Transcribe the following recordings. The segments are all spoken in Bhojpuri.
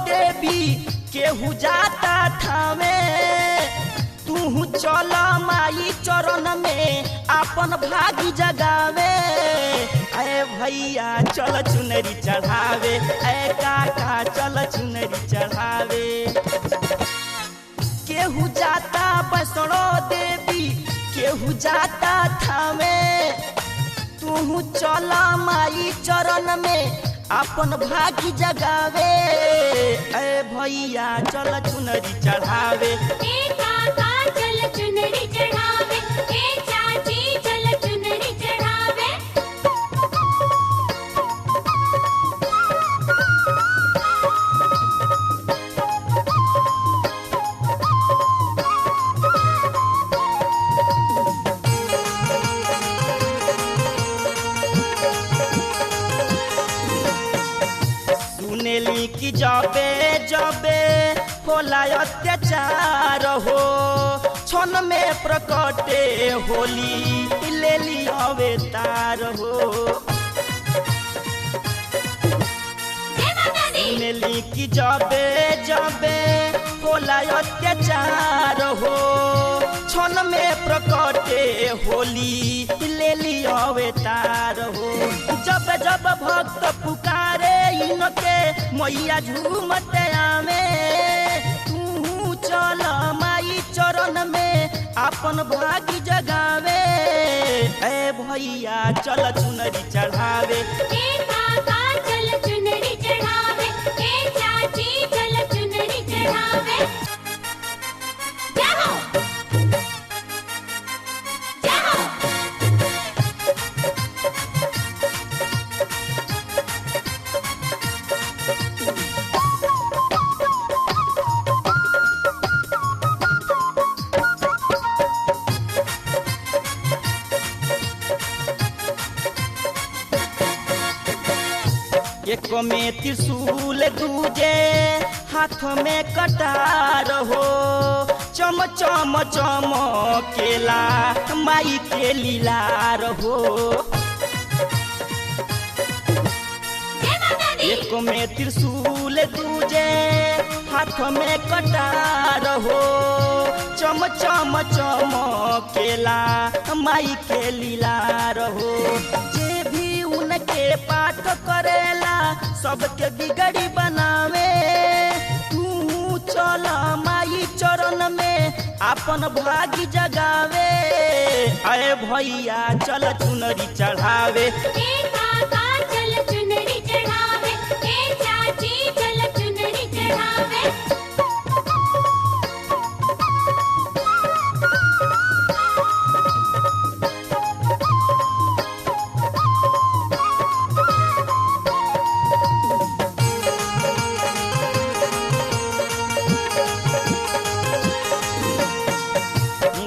देवी केहू जाता थामे तू चल माई चरण में अपन भागी जगावे। अरे भैया चल चुनरी चढ़ावे, अरे काका चल चुनरी चढ़ावे। केहू जाता वैष्णो देवी केहू जाता थामे तू चल माई चरण में अपन भागी जगावे। अरे भैया चल चुनरी चढ़ावे, ए काका चल चुनरी चढ़ावे, ए चाची चल चुनरी चढ़ावे। सुनेली कि जबे जबे होला अत्याचार हो क्षण में प्रकटे होली लेली अवतार हो। सुनेली कि जबे जबे होला अत्याचार हो क्षण में प्रकटे होली लेली अवतार हो। जब जब भक्त पुकारे इनके मैया झूमते आवे तू चल माई चरण में अपन भागी जगावे। ए भैया चल चुनरी चढ़ावे, ए काका चल चुनरी चढ़ावे, ए चाची चल चुनरी चढ़ावे। जाओ जाओ एक में त्रिशूल दूजे हाथ में कटार हो चम चम चमकेला माई के लीलार हो। एक में त्रिशूल दूजे हाथ में कटार हो चम चम चमकेला माई के लीलार हो। जे भी उनके पाठ करेला सबके बिगड़ी बनावे तू चल माई चरण में अपन भागी जगावे। अरे भैया चल चुनरी चढ़ावे, ए काका चल चुनरी चढ़ावे, ए चाची चल चुनरी चढ़ावे।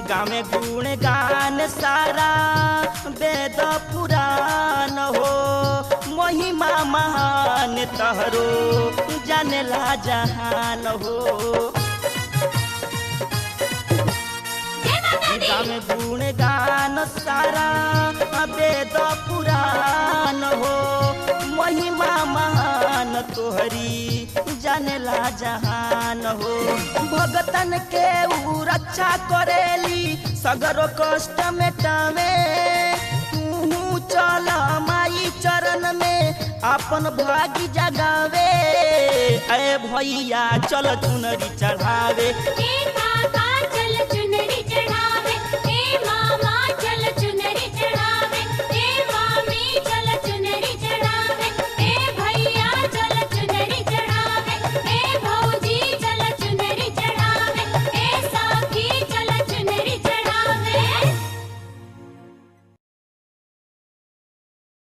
गामे गुण गान सारा वेद पुराण हो महिमा महान तहरो जानेला जहान हो। गामे गुण गान सारा वेद पुराण हो महिमा महान तोहरी जानेला जहान हो। भगतन के ऊ रक्षा करेली सगरो कष्ट मेटावे तू चल माई चरण में अपन भागी जगावे। अरे भैया चल चुनरी चढ़ावे, ए काका चल चुनरी चढ़ावे।